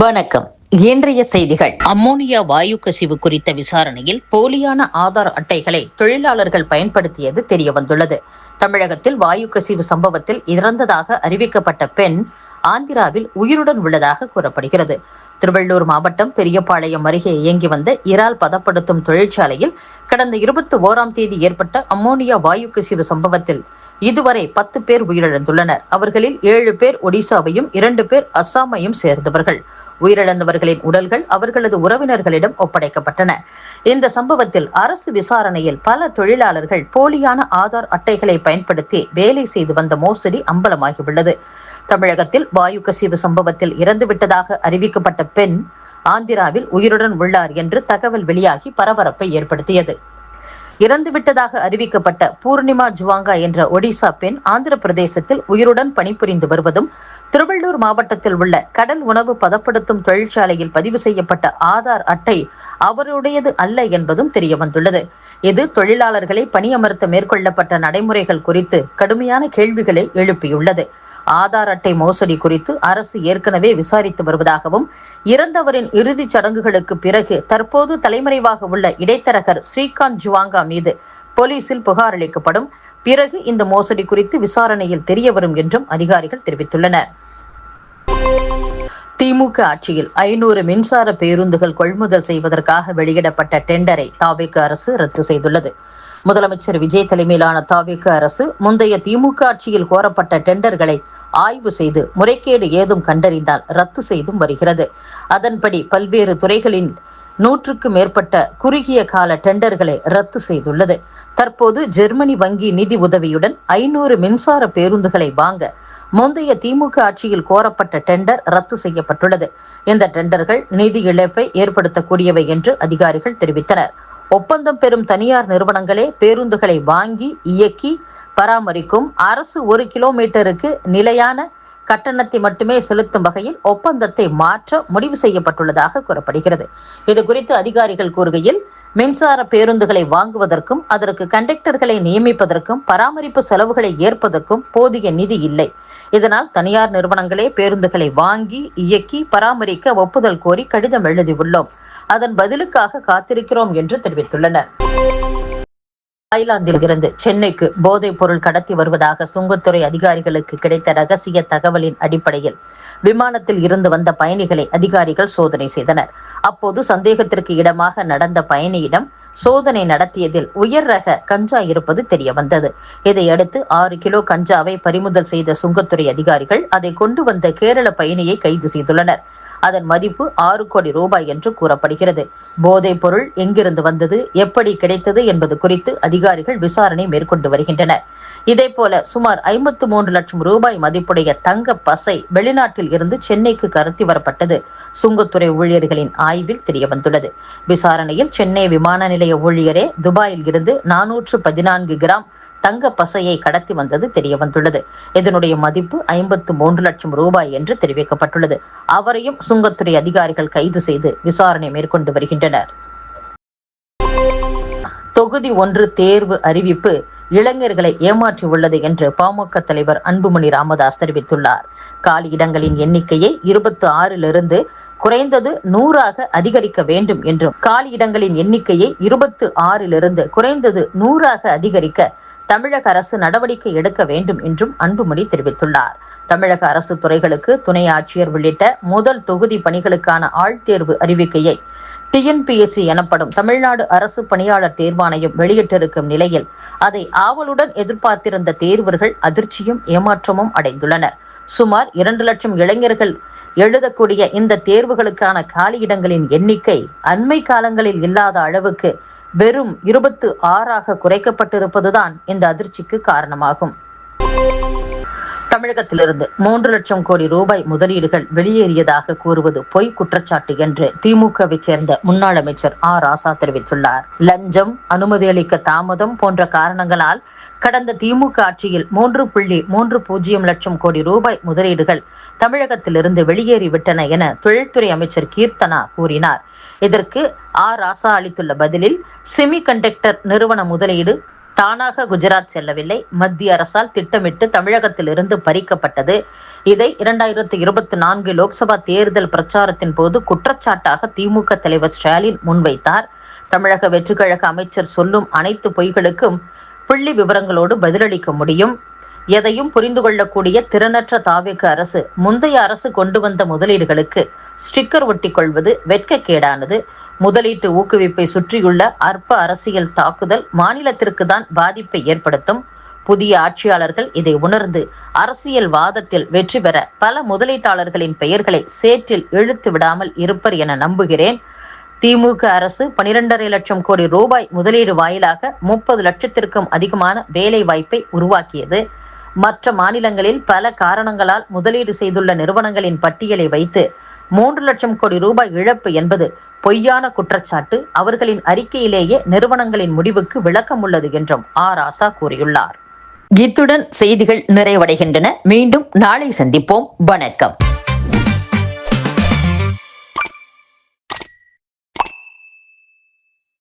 வணக்கம். இன்றைய செய்திகள். அம்மோனியா வாயு கசிவு குறித்த விசாரணையில் போலியான ஆதார் அட்டைகளை தொழிலாளர்கள் பயன்படுத்தியது தெரியவந்துள்ளது. தமிழகத்தில் வாயு கசிவு சம்பவத்தில் இறந்ததாக அறிவிக்கப்பட்ட பெண் ஆந்திராவில் உயிருடன் உள்ளதாக கூறப்படுகிறது. திருவள்ளூர் மாவட்டம் பெரியபாளையம் அருகே இயங்கி வந்த இறால் பதப்படுத்தும் தொழிற்சாலையில் கடந்த 21ஆம் தேதி ஏற்பட்ட அம்மோனியா வாயு கசிவு சம்பவத்தில் இதுவரை 10 பேர் உயிரிழந்துள்ளனர். அவர்களில் 7 பேர் ஒடிசாவையும் 2 பேர் அஸ்ஸாமையும் சேர்ந்தவர்கள். உயிரிழந்தவர்களின் உடல்கள் அவர்களது உறவினர்களிடம் ஒப்படைக்கப்பட்டன. இந்த சம்பவத்தில் அரசு விசாரணையில் பல தொழிலாளர்கள் போலியான ஆதார் அட்டைகளை பயன்படுத்தி வேலை செய்து வந்த மோசடி அம்பலமாகியுள்ளது. தமிழகத்தில் வாயு கசிவு சம்பவத்தில் இறந்துவிட்டதாக அறிவிக்கப்பட்ட பெண் ஆந்திராவில் உயிருடன் உள்ளார் என்று தகவல் வெளியாகி பரபரப்பை ஏற்படுத்தியது. இறந்துவிட்டதாக அறிவிக்கப்பட்ட பூர்ணிமா ஜுவாங்கா என்ற ஒடிசா பெண் ஆந்திர பிரதேசத்தில் உயிருடன் பணிபுரிந்து வருவதும், திருவள்ளூர் மாவட்டத்தில் உள்ள கடல் உணவு பதப்படுத்தும் தொழிற்சாலையில் பதிவு செய்யப்பட்ட ஆதார் அட்டை அவருடையது அல்ல என்பதும் தெரியவந்துள்ளது. இது தொழிலாளர்களை பணியமர்த்த மேற்கொள்ளப்பட்ட நடைமுறைகள் குறித்து கடுமையான கேள்விகளை எழுப்பியுள்ளது. ஆதார் அட்டை மோசடி குறித்து அரசு ஏற்கனவே விசாரித்து வருவதாகவும், இறந்தவரின் இறுதிச் சடங்குகளுக்கு பிறகு தற்போது தலைமறைவாக உள்ள இடைத்தரகர் ஸ்ரீகாந்த் ஜுவாங்கா மீது போலீசில் புகார் அளிக்கப்படும். பிறகு இந்த மோசடி குறித்து விசாரணையில் தெரியவரும் என்றும் அதிகாரிகள் தெரிவித்துள்ளனர். திமுக ஆட்சியில் 500 மின்சார பேருந்துகள் கொள்முதல் செய்வதற்காக வெளியிடப்பட்ட டெண்டரை தாவேக அரசு ரத்து செய்துள்ளது. முதலமைச்சர் விஜய் தலைமையிலான தாவேக அரசு முந்தைய திமுக ஆட்சியில் கோரப்பட்ட டெண்டர்களை ஆய்வு செய்து முறைகேடு ஏதும் கண்டறிந்தால் ரத்து செய்தும் வருகிறது. அதன்படி பல்வேறு துறைகளின் 100க்கும் மேற்பட்ட குறுகிய கால டெண்டர்களை ரத்து செய்துள்ளது. தற்போது ஜெர்மனி வங்கி நிதி உதவியுடன் 500 மின்சார பேருந்துகளை வாங்க முந்தைய திமுக ஆட்சியில் கோரப்பட்ட டெண்டர் ரத்து செய்யப்பட்டுள்ளது. இந்த டெண்டர்கள் நிதி இழப்பை ஏற்படுத்தக்கூடியவை என்று அதிகாரிகள் தெரிவித்தனர். ஒப்பந்தம் பெறும் தனியார் நிறுவனங்களே பேருந்துகளை வாங்கி இயக்கி பராமரிக்கும். அரசு 1 கிலோமீட்டருக்கு நிலையான கட்டணத்தை மட்டுமே செலுத்தும் வகையில் ஒப்பந்தத்தை மாற்ற முடிவு செய்யப்பட்டுள்ளதாக கூறப்படுகிறது. இது குறித்து அதிகாரிகள் கூறுகையில், மின்சார பேருந்துகளை வாங்குவதற்கும் அதற்கு கண்டக்டர்களை நியமிப்பதற்கும் பராமரிப்பு செலவுகளை ஏற்பதற்கும் போதிய நிதி இல்லை. இதனால் தனியார் நிறுவனங்களே பேருந்துகளை வாங்கி இயக்கி பராமரிக்க ஒப்புதல் கோரி கடிதம் எழுதியுள்ளோம். அதன் பதிலுக்காக காத்திருக்கிறோம் என்று தெரிவித்துள்ளனர். தாய்லாந்தில் இருந்து சென்னைக்கு போதைப் பொருள் கடத்தி வருவதாக சுங்கத்துறை அதிகாரிகளுக்கு கிடைத்த ரகசிய தகவலின் அடிப்படையில் விமானத்தில் இருந்து வந்த பயணிகளை அதிகாரிகள் சோதனை செய்தனர். அப்போது சந்தேகத்திற்கு இடமாக நடந்த பயணியிடம் சோதனை நடத்தியதில் உயர் ரக கஞ்சா இருப்பது தெரியவந்தது. இதையடுத்து 6 கிலோ கஞ்சாவை பறிமுதல் செய்த சுங்கத்துறை அதிகாரிகள் அதை கொண்டு வந்த கேரள பயணியை கைது செய்துள்ளனர். அதன் மதிப்பு 6 கோடி ரூபாய் என்று கூறப்படுகிறது. போதைப் பொருள் எங்கிருந்து வந்தது, எப்படி கிடைத்தது என்பது குறித்து அதிகாரிகள் விசாரணை மேற்கொண்டு வருகின்றனர். இதேபோல சுமார் 53 லட்சம் ரூபாய் மதிப்புடைய தங்க பசை வெளிநாட்டில் இருந்து சென்னைக்கு கடத்தி வரப்பட்டது சுங்கத்துறை ஊழியர்களின் ஆய்வில் தெரியவந்துள்ளது. விசாரணையில் சென்னை விமான நிலைய ஊழியரே துபாயில் இருந்து 414 கிராம் தங்க பசையை கடத்தி வந்தது தெரியவந்துள்ளது. இதனுடைய மதிப்பு 53 லட்சம் ரூபாய் என்று தெரிவிக்கப்பட்டுள்ளது. அவரையும் சுங்கத்துறை அதிகாரிகள் கைது செய்து விசாரணை மேற்கொண்டு வருகின்றனர். தொகுதி 1 தேர்வு அறிவிப்பு இளைஞர்களை ஏமாற்றியுள்ளது என்று பாமக தலைவர் அன்புமணி ராமதாஸ் தெரிவித்துள்ளார். காலி இடங்களின் எண்ணிக்கையை 26லிருந்து குறைந்தது 100ஆக அதிகரிக்க வேண்டும் என்றும், காலி இடங்களின் எண்ணிக்கையை 26லிருந்து குறைந்தது 100ஆக அதிகரிக்க தமிழக அரசு நடவடிக்கை எடுக்க வேண்டும் என்றும் அன்புமணி தெரிவித்துள்ளார். தமிழக அரசு துறைகளுக்கு துணை ஆட்சியர் உள்ளிட்ட முதல் தொகுதி பணிகளுக்கான ஆழ்தேர்வு அறிவிக்கையை டிஎன்பிஎஸ்சி எனப்படும் தமிழ்நாடு அரசு பணியாளர் தேர்வாணையம் வெளியிட்டிருக்கும் நிலையில் அதை ஆவலுடன் எதிர்பார்த்திருந்த தேர்வர்கள் அதிர்ச்சியும் ஏமாற்றமும் அடைந்துள்ளனர். சுமார் 2 லட்சம் இளைஞர்கள் எழுதக்கூடிய இந்த தேர்வுகளுக்கான காலியிடங்களின் எண்ணிக்கை அண்மை காலங்களில் இல்லாத அளவுக்கு வெறும் 26ஆக குறைக்கப்பட்டிருப்பதுதான் இந்த அதிர்ச்சிக்கு காரணமாகும். தமிழகத்திலிருந்து 3 லட்சம் கோடி ரூபாய் முதலீடுகள் வெளியேறியதாக கூறுவது பொய் குற்றச்சாட்டு என்று திமுகவை சேர்ந்த முன்னாள் அமைச்சர் ராசா தெரிவித்துள்ளார். லஞ்சம், அனுமதி அளிக்க தாமதம் போன்ற காரணங்களால் கடந்த திமுக ஆட்சியில் 3.30 லட்சம் கோடி ரூபாய் முதலீடுகள் தமிழகத்திலிருந்து வெளியேறிவிட்டன என தொழில்துறை அமைச்சர் கீர்த்தனா கூறினார். இதற்கு ராசா அளித்துள்ள பதிலில், செமி கண்டக்டர் நிறுவன முதலீடு தானாக குஜராத் செல்லவில்லை. மத்திய அரசால் திட்டமிட்டு தமிழகத்திலிருந்து பறிக்கப்பட்டது. இதை 2024 லோக்சபா தேர்தல் பிரச்சாரத்தின் போது குற்றச்சாட்டாக திமுக தலைவர் ஸ்டாலின் முன்வைத்தார். தமிழக வெற்றிக்கழக அமைச்சர் சொல்லும் அனைத்து பொய்களுக்கும் புள்ளி விவரங்களோடு பதிலளிக்க முடியும். எதையும் புரிந்து கொள்ளக்கூடிய திறனற்ற தாவேக அரசு முந்தைய அரசு கொண்டு வந்த முதலீடுகளுக்கு ஸ்டிக்கர் ஒட்டிக் கொள்வது வெட்கக்கேடானது. முதலீட்டு ஊக்குவிப்பை சுற்றியுள்ள அற்ப அரசியல் தாக்குதல் மாநிலத்திற்கு தான் பாதிப்பை ஏற்படுத்தும். புதிய ஆட்சியாளர்கள் இதை உணர்ந்து அரசியல் வாதத்தில் வெற்றி பெற பல முதலீட்டாளர்களின் பெயர்களை சேற்றில் இழுத்து விடாமல் இருப்பர் என நம்புகிறேன். திமுக அரசு 12.5 லட்சம் கோடி ரூபாய் முதலீடு வாயிலாக 30 லட்சத்திற்கும் அதிகமான வேலை வாய்ப்பை உருவாக்கியது. மற்ற மாநிலங்களில் பல காரணங்களால் முதலீடு செய்துள்ள நிறுவனங்களின் பட்டியலை வைத்து 3 லட்சம் கோடி ரூபாய் இழப்பு என்பது பொய்யான குற்றச்சாட்டு. அவர்களின் அறிக்கையிலேயே நிறுவனங்களின் முடிவுக்கு விளக்கம் உள்ளது என்றும் ராசா கூறியுள்ளார். இத்துடன் செய்திகள் நிறைவடைகின்றன. மீண்டும் நாளை சந்திப்போம். வணக்கம்.